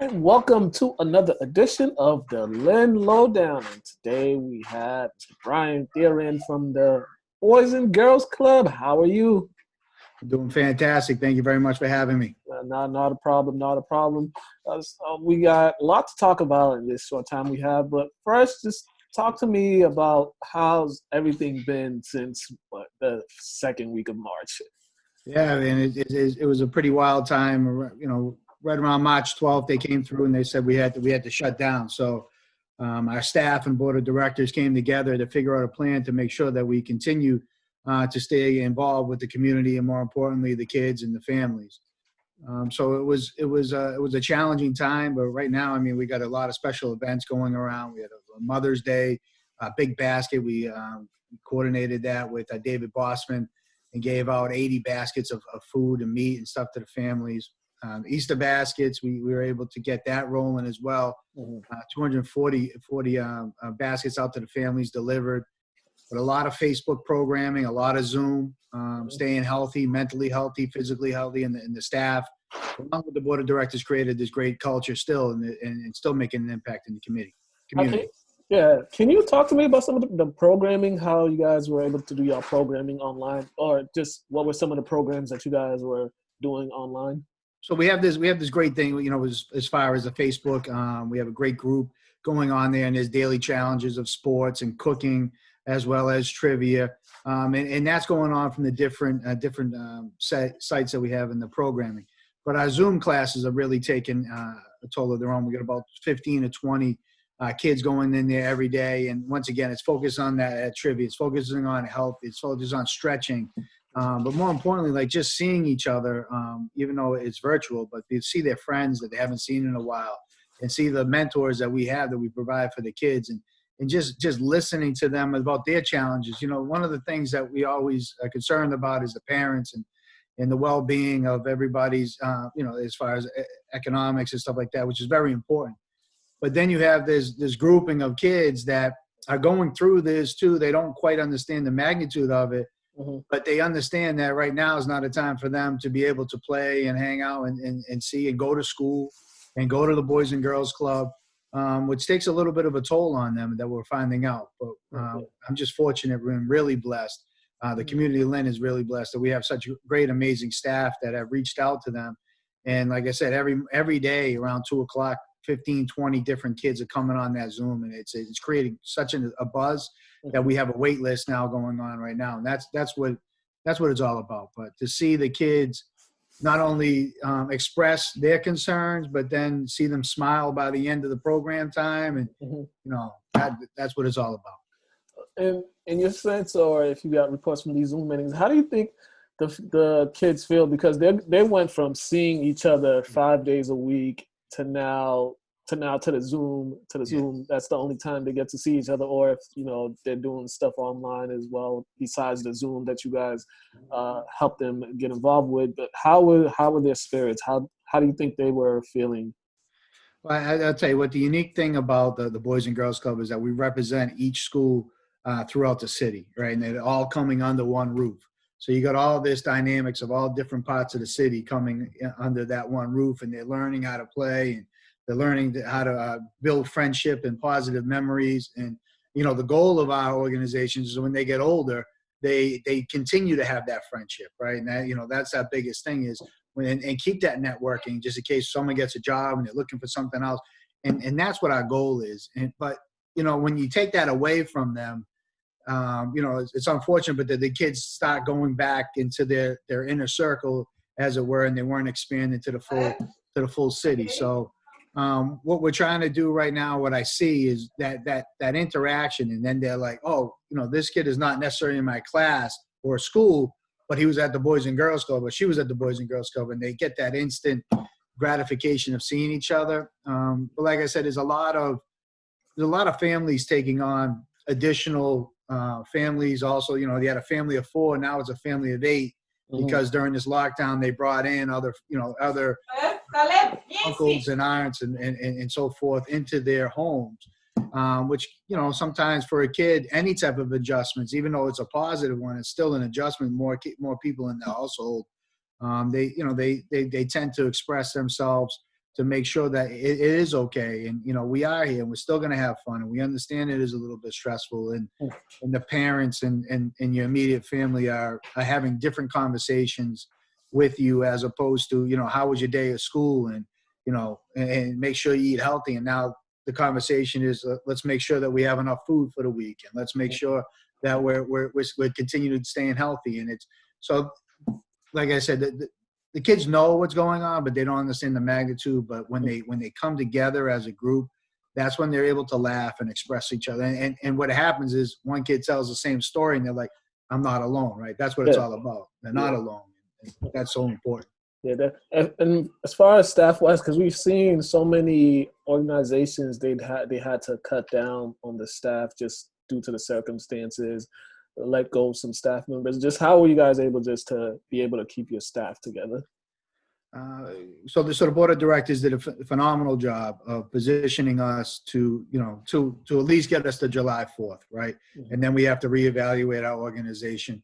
And welcome to another edition of the Lynn Lowdown. And today we have Brian Theirren from the Boys and Girls Club. How are you? Doing fantastic. Thank you very much for having me. Not a problem, not a problem. We got a lot to talk about in this short time we have. But first, just talk to me about how's everything been since the second week of March. Yeah, and it was a pretty wild time. You know, right around March 12th, they came through and they said we had to shut down. So our staff and board of directors came together to figure out a plan to make sure that we continue to stay involved with the community and, more importantly, the kids and the families. So it was a challenging time, but right now, I mean, we got a lot of special events going around. We had a Mother's Day, a big basket. We coordinated that with David Bossman and gave out 80 baskets of food and meat and stuff to the families. Easter baskets, we were able to get that rolling as well. 240 baskets out to the families delivered. But a lot of Facebook programming, a lot of Zoom, staying healthy, mentally healthy, physically healthy, and the staff, along with the board of directors, created this great culture still and still making an impact in the community. Okay. Yeah. Can you talk to me about some of the programming, how you guys were able to do your programming online, or just what were some of the programs that you guys were doing online? So we have this great thing, you know, as far as the Facebook, we have a great group going on there, and there's daily challenges of sports and cooking, as well as trivia, and that's going on from the different sites that we have in the programming. But our Zoom classes are really taking a toll of their own. We got about 15 to 20 kids going in there every day, and once again, it's focused on that trivia. It's focusing on health. It's focused on stretching, but more importantly, like just seeing each other, even though it's virtual, but they see their friends that they haven't seen in a while, and see the mentors that we have that we provide for the kids, and just listening to them about their challenges. You know, one of the things that we always are concerned about is the parents and the well-being of everybody's, you know, as far as economics and stuff like that, which is very important. But then you have this grouping of kids that are going through this too. They don't quite understand the magnitude of it, but they understand that right now is not a time for them to be able to play and hang out and see and go to school and go to the Boys and Girls Club. Which takes a little bit of a toll on them that we're finding out. But I'm just fortunate and really blessed. The community of Lynn is really blessed that we have such great, amazing staff that have reached out to them. And like I said, every day around 2 o'clock, 15, 20 different kids are coming on that Zoom. And it's creating such a buzz that we have a wait list now going on right now. And that's what it's all about. But to see the kids not only express their concerns, but then see them smile by the end of the program time. And, you know, that's what it's all about. And in your sense, or if you got reports from these Zoom meetings, how do you think the kids feel? Because they went from seeing each other 5 days a week to the Zoom. That's the only time they get to see each other, or if, you know, they're doing stuff online as well besides the Zoom that you guys help them get involved with. But how were their spirits? How do you think they were feeling? Well, I'll tell you what, the unique thing about the Boys and Girls Club is that we represent each school throughout the city, right? And they're all coming under one roof. So you got all this dynamics of all different parts of the city coming under that one roof, and they're learning how to play, and they're learning how to build friendship and positive memories. And, you know, the goal of our organizations is when they get older, they continue to have that friendship, right? And that, you know, that's our biggest thing is and keep that networking just in case someone gets a job and they're looking for something else. And that's what our goal is. But, you know, when you take that away from them, you know, it's unfortunate, but the kids start going back into their inner circle, as it were, and they weren't expanding to the full city. So what we're trying to do right now, what I see is that interaction, and then they're like, oh, you know, this kid is not necessarily in my class or school, but he was at the Boys and Girls Club, or she was at the Boys and Girls Club, and they get that instant gratification of seeing each other. But like I said, there's a lot of families taking on additional families also. You know, they had a family of 4, now it's a family of 8, because during this lockdown they brought in other uncles and aunts and so forth into their homes, which, you know, sometimes for a kid, any type of adjustments, even though it's a positive one, it's still an adjustment. More people in the household, they tend to express themselves to make sure that it is okay. And, we are here and we're still going to have fun. And we understand it is a little bit stressful. And the parents and your immediate family are having different conversations with you as opposed to, how was your day at school? And, and make sure you eat healthy. And now the conversation is let's make sure that we have enough food for the week. And let's make sure that we're continuing to staying healthy. And it's so, like I said, the kids know what's going on, but they don't understand the magnitude. But when they come together as a group, that's when they're able to laugh and express each other. And what happens is one kid tells the same story and they're like, I'm not alone, right? That's what it's all about. They're not alone. And that's so important. Yeah, and as far as staff-wise, because we've seen so many organizations, they had to cut down on the staff just due to the circumstances, let go of some staff members. Just how were you guys able just to be able to keep your staff together? So the board of directors did a phenomenal job of positioning us to at least get us to July 4th, right? Mm-hmm. And then we have to reevaluate our organization.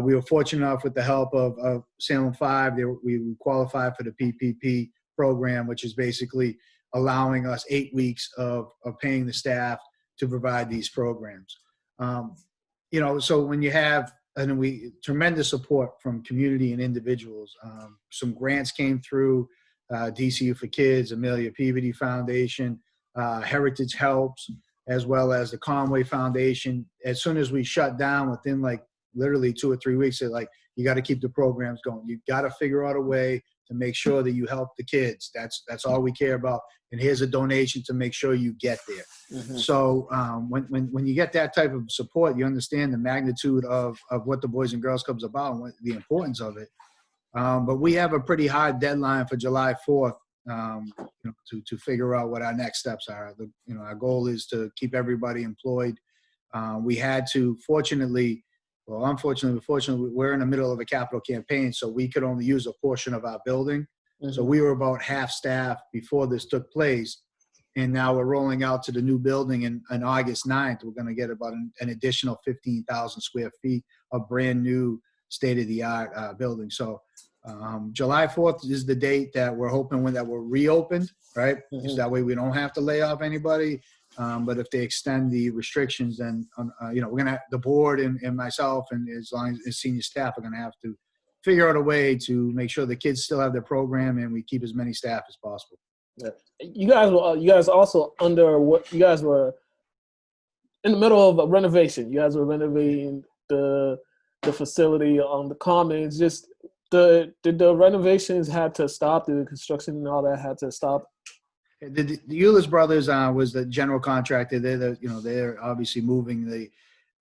We were fortunate enough with the help of Salem 5. We qualified for the PPP program, which is basically allowing us 8 weeks of paying the staff to provide these programs. So when you have tremendous support from community and individuals. Some grants came through, DCU for Kids, Amelia Peabody Foundation, Heritage Helps, as well as the Conway Foundation. As soon as we shut down, within literally 2 or 3 weeks, they're like, you got to keep the programs going. You got to figure out a way to make sure that you help the kids. That's all we care about. And here's a donation to make sure you get there. Mm-hmm. So when you get that type of support, you understand the magnitude of what the Boys and Girls Club's about and the importance of it. But we have a pretty hard deadline for July 4th to figure out what our next steps are. Our goal is to keep everybody employed. We had to, unfortunately, we're in the middle of a capital campaign, so we could only use a portion of our building. Mm-hmm. So we were about half staff before this took place. And now we're rolling out to the new building on August 9th. We're going to get about an additional 15,000 square feet of brand new state-of-the-art building. So July 4th is the date that we're hoping that we're reopened, right? Mm-hmm. So that way we don't have to lay off anybody. But if they extend the restrictions, then, we're going to, the board and myself and as long as senior staff are going to have to figure out a way to make sure the kids still have their program and we keep as many staff as possible. Yeah. You guys also you guys were in the middle of a renovation. You guys were renovating the facility on the commons. Just did the renovations had to stop? Did the construction and all that had to stop? The Eulis Brothers was the general contractor. They're obviously moving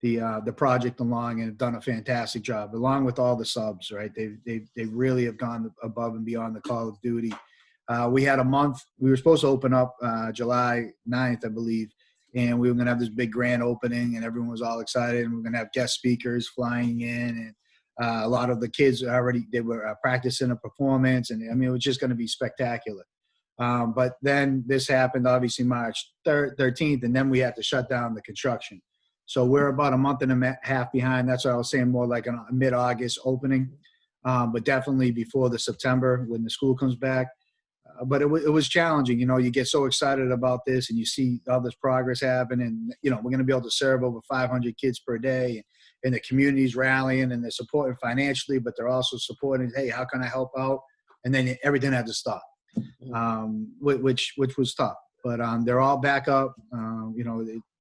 the project along and have done a fantastic job, along with all the subs. Right, they really have gone above and beyond the call of duty. We had a month. We were supposed to open up July 9th, I believe, and we were going to have this big grand opening, and everyone was all excited. And we we're going to have guest speakers flying in, and a lot of the kids they were practicing a performance, and it was just going to be spectacular. But then this happened, obviously, March 13th, and then we had to shut down the construction. So we're about a month and a half behind. That's what I was saying, more like a mid-August opening, but definitely before the September when the school comes back. But it was challenging. You get so excited about this and you see all this progress happen, and, we're going to be able to serve over 500 kids per day, and the community's rallying and they're supporting financially, but they're also supporting, hey, how can I help out? And then everything had to stop. Which was tough, but they're all back up.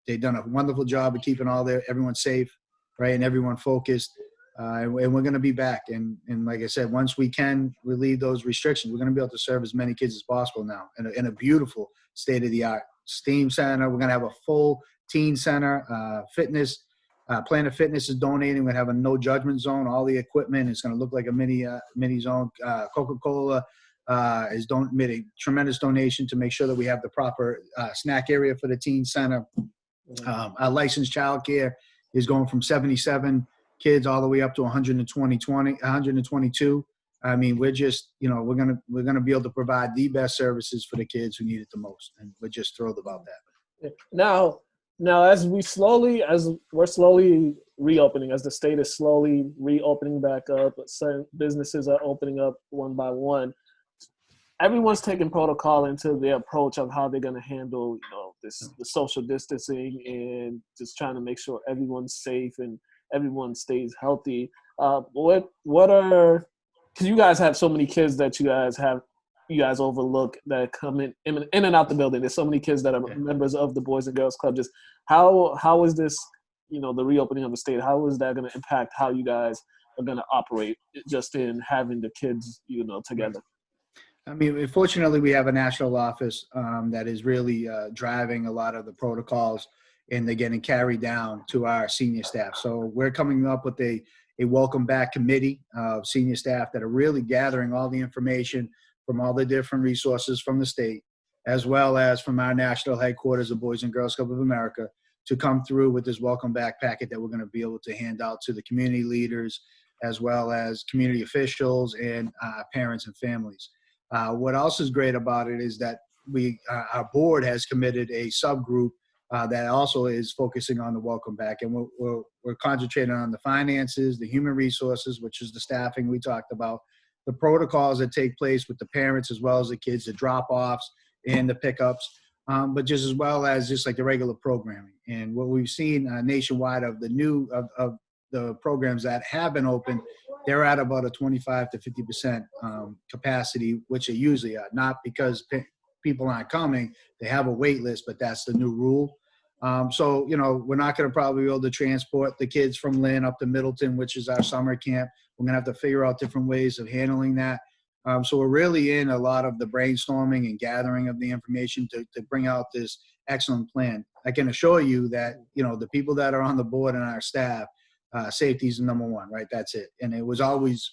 They've done a wonderful job of keeping everyone safe, right, and everyone focused. And we're going to be back. And like I said, once we can relieve those restrictions, we're going to be able to serve as many kids as possible now in a beautiful state-of-the-art STEAM center. We're going to have a full teen center, fitness. Planet Fitness is donating. We're going to have a no judgment zone. All the equipment is going to look like a mini zone. Coca-Cola is made a tremendous donation to make sure that we have the proper snack area for the teen center. Our licensed childcare is going from 77 kids all the way up to 122. I mean, we're just, we're gonna be able to provide the best services for the kids who need it the most, and we're just thrilled about that. Now, as we're slowly reopening, as the state is slowly reopening back up, certain businesses are opening up one by one. everyone's taking protocol into their approach of how they're going to handle, the social distancing and just trying to make sure everyone's safe and everyone stays healthy. What are, because you guys have so many kids that you guys overlook that come in and out the building. There's so many kids that are members of the Boys and Girls Club. Just how is this, the reopening of the state, how is that going to impact how you guys are going to operate just in having the kids, together? I mean, fortunately, we have a national office that is really driving a lot of the protocols, and they're getting carried down to our senior staff. So we're coming up with a welcome back committee of senior staff that are really gathering all the information from all the different resources from the state, as well as from our national headquarters of Boys and Girls Club of America, to come through with this welcome back packet that we're going to be able to hand out to the community leaders, as well as community officials and parents and families. What else is great about it is that our board has committed a subgroup that also is focusing on the welcome back, and we're concentrating on the finances, the human resources, which is the staffing we talked about, the protocols that take place with the parents as well as the kids, the drop-offs and the pickups, but just as well as just like the regular programming. And what we've seen nationwide of the programs that have been open, they're at about a 25 to 50% capacity, which they usually are, not because people aren't coming. They have a wait list, but that's the new rule. So, we're not going to probably be able to transport the kids from Lynn up to Middleton, which is our summer camp. We're going to have to figure out different ways of handling that. So we're really in a lot of the brainstorming and gathering of the information to bring out this excellent plan. I can assure you that, the people that are on the board and our staff, safety is the number one, right? That's it. And it was always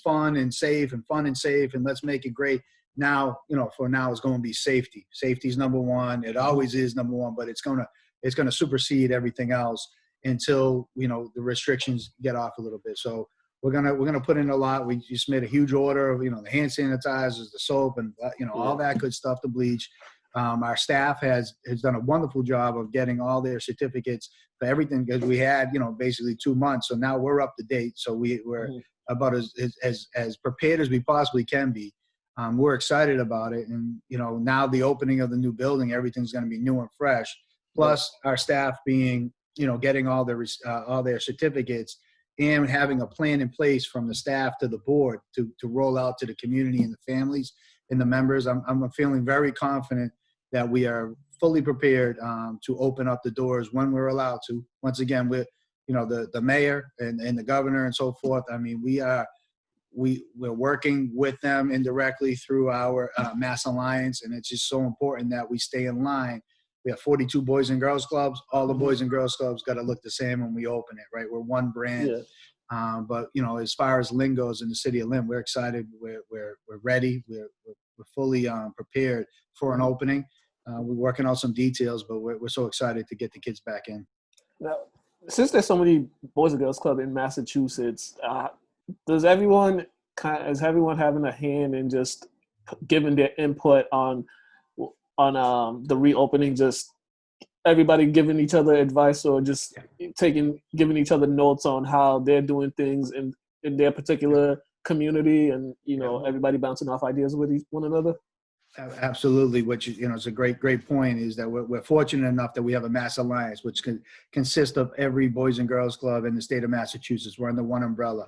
fun and safe and let's make it great. Now, for now it's going to be safety. Safety is number one. It always is number one, but it's going to supersede everything else until, the restrictions get off a little bit. So we're going to put in a lot. We just made a huge order of, the hand sanitizers, the soap, and, all that good stuff, the bleach. Our staff has done a wonderful job of getting all their certificates for everything, because we had, basically 2 months. So now we're up to date. So we're about as prepared as we possibly can be. We're excited about it. And, now the opening of the new building, everything's going to be new and fresh. Plus our staff being, getting all their certificates and having a plan in place from the staff to the board to roll out to the community and the families and the members. I'm feeling very confident that we are fully prepared to open up the doors when we're allowed to. Once again, with the mayor and the governor and so forth. I mean, we're working with them indirectly through our Mass Alliance, and it's just so important that we stay in line. We have 42 Boys and Girls Clubs. All the Boys and Girls Clubs got to look the same when we open it, right? We're one brand. Yeah. But as far as Lynn goes in the city of Lynn, we're excited. We're ready. We're fully prepared for an opening. We're working on some details, but we're so excited to get the kids back in. Now, since there's so many Boys and Girls Club in Massachusetts, is everyone having a hand in just giving their input on the reopening? Just everybody giving each other advice, or just giving each other notes on how they're doing things in their particular community, and everybody bouncing off ideas with one another. Absolutely. Which is a great point, is that we're fortunate enough that we have a Mass Alliance, which consists of every Boys and Girls Club in the state of Massachusetts. We're under one umbrella.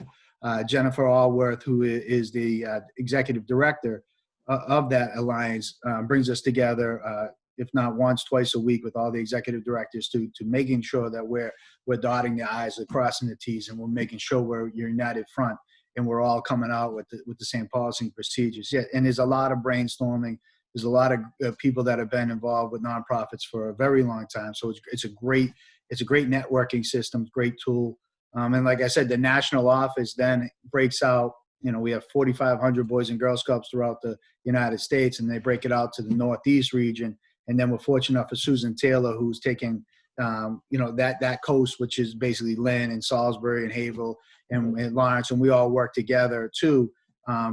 Jennifer Allworth, who is the executive director of that alliance, brings us together, if not once, twice a week, with all the executive directors to making sure that we're dotting the I's and crossing the T's, and we're making sure we're united front, and we're all coming out with the same policy and procedures. Yeah, and there's a lot of brainstorming. There's a lot of people that have been involved with nonprofits for a very long time. So it's a great networking system, great tool. And like I said, the national office then breaks out. We have 4,500 Boys and Girls Clubs throughout the United States, and they break it out to the Northeast region. And then we're fortunate enough for Susan Taylor, who's taking, that coast, which is basically Lynn and Salisbury and Haverhill and Lawrence, and we all work together too,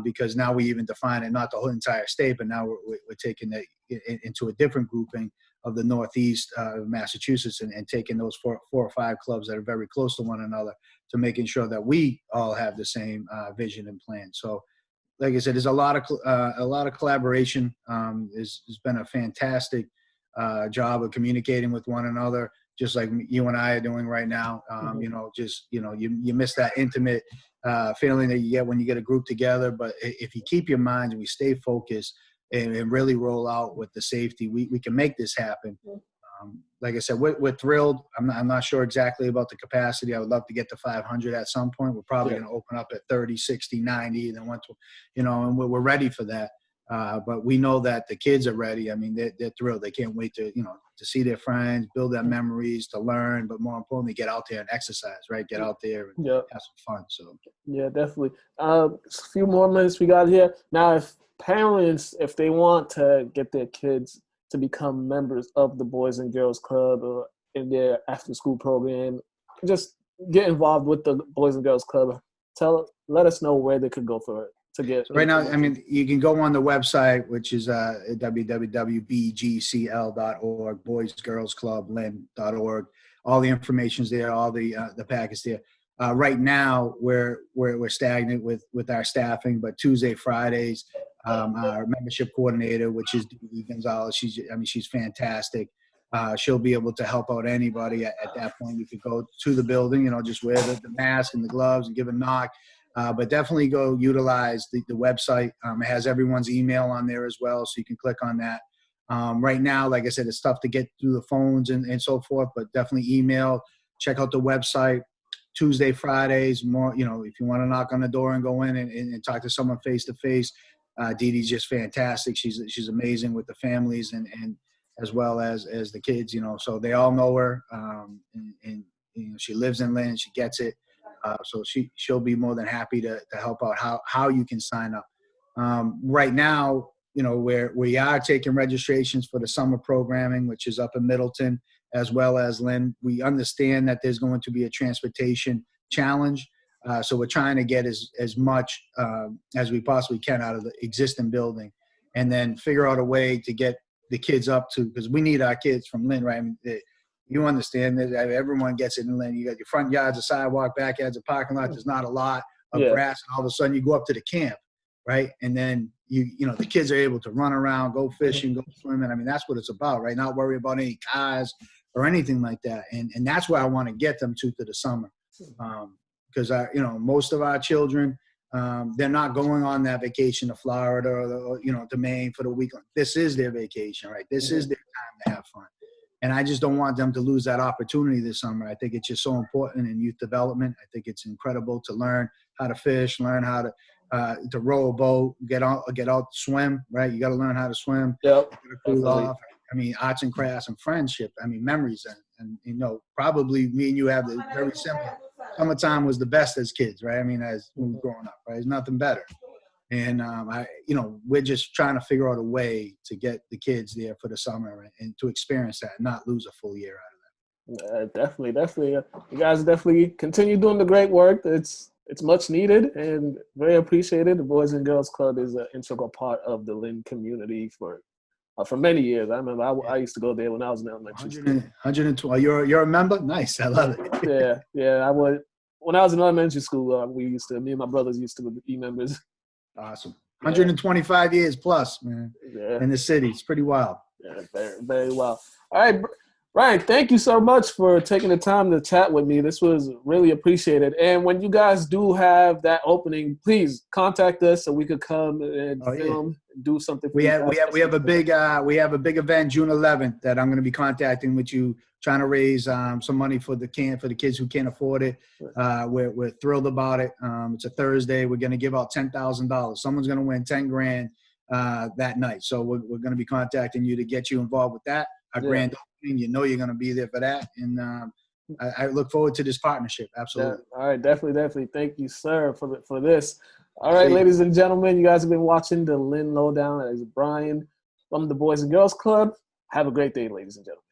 because now we even define it, not the whole entire state, but now we're taking it into a different grouping of the Northeast of Massachusetts, and taking those four or five clubs that are very close to one another, to making sure that we all have the same vision and plan. So like I said, there's a lot of collaboration. Has been a fantastic job of communicating with one another, just like you and I are doing right now. You miss that intimate feeling that you get when you get a group together. But if you keep your minds and we stay focused and really roll out with the safety, we can make this happen. Like I said, we're thrilled. I'm not sure exactly about the capacity. I would love to get to 500 at some point. We're probably going to open up at 30, 60, 90, and then once, and we're ready for that. But we know that the kids are ready. I mean, they're thrilled. They can't wait to see their friends, build their memories, to learn, but more importantly, get out there and exercise, right? Get out there and have some fun. So yeah, definitely. A few more minutes we got here. Now, if parents, if they want to get their kids to become members of the Boys and Girls Club or in their after-school program, just get involved with the Boys and Girls Club. Let us know where they could go for it to get. So right now, I mean, you can go on the website, which is www.bgcl.org, Boys Girls Club Lynn.org. All the information's there, all the packets there. Right now, we're stagnant with our staffing, but Tuesday, Fridays, our membership coordinator, which is Dee Gonzalez, she's fantastic. She'll be able to help out anybody at that point. You could go to the building, just wear the mask and the gloves and give a knock. But definitely go utilize the website. It has everyone's email on there as well, so you can click on that. Right now, like I said, it's tough to get through the phones and so forth, but definitely email. Check out the website. Tuesday, Fridays, more, if you want to knock on the door and go in and talk to someone face-to-face, Dee Dee's just fantastic. She's amazing with the families and as well as the kids, so they all know her. And she lives in Lynn, she gets it. So she'll be more than happy to help out how you can sign up. Right now, we are taking registrations for the summer programming, which is up in Middleton, as well as Lynn. We understand that there's going to be a transportation challenge. So we're trying to get as much as we possibly can out of the existing building, and then figure out a way to get the kids up to, because we need our kids from Lynn, right? I mean, you understand that everyone gets it in Lynn. You got your front yards, a sidewalk, backyards, a parking lot. There's not a lot of grass, and all of a sudden you go up to the camp, right? And then the kids are able to run around, go fishing, go swimming. I mean, that's what it's about, right? Not worry about any cars or anything like that. And that's where I want to get them to the summer, because most of our children, they're not going on that vacation to Florida or to Maine for the weekend. This is their vacation, right? This is their time to have fun. And I just don't want them to lose that opportunity this summer. I think it's just so important in youth development. I think it's incredible to learn how to fish, learn how to row a boat, get out, swim, right? You got to learn how to swim. Yep. Cool off. I mean, arts and crafts and friendship. I mean, memories. And probably me and you have the very simple. Summertime was the best as kids, right? I mean, as we were growing up, right? There's nothing better. And we're just trying to figure out a way to get the kids there for the summer and to experience that and not lose a full year out of that. Definitely. You guys definitely continue doing the great work. It's much needed and very appreciated. The Boys and Girls Club is an integral part of the Lynn community for many years. I remember I used to go there when I was in elementary school. 120. You're a member? Nice. I love it. Yeah. I would. When I was in elementary school, me and my brothers used to be members. Awesome. 125 years plus, man, in the city. It's pretty wild. Yeah, very, very well. All right, Brian, thank you so much for taking the time to chat with me. This was really appreciated. And when you guys do have that opening, please contact us so we could come and film, do something. We have a big event June 11th that I'm going to be contacting with you, trying to raise some money for the kids who can't afford it. We're thrilled about it. It's a Thursday. We're going to give out $10,000. Someone's going to win $10,000 that night. So we're going to be contacting you to get you involved with that. Our grand opening, you're going to be there for that. And I look forward to this partnership. Absolutely. Yeah. All right. Definitely. Thank you, sir, for this. All right, ladies and gentlemen, you guys have been watching the Lynn Lowdown. That is Brian from the Boys and Girls Club. Have a great day, ladies and gentlemen.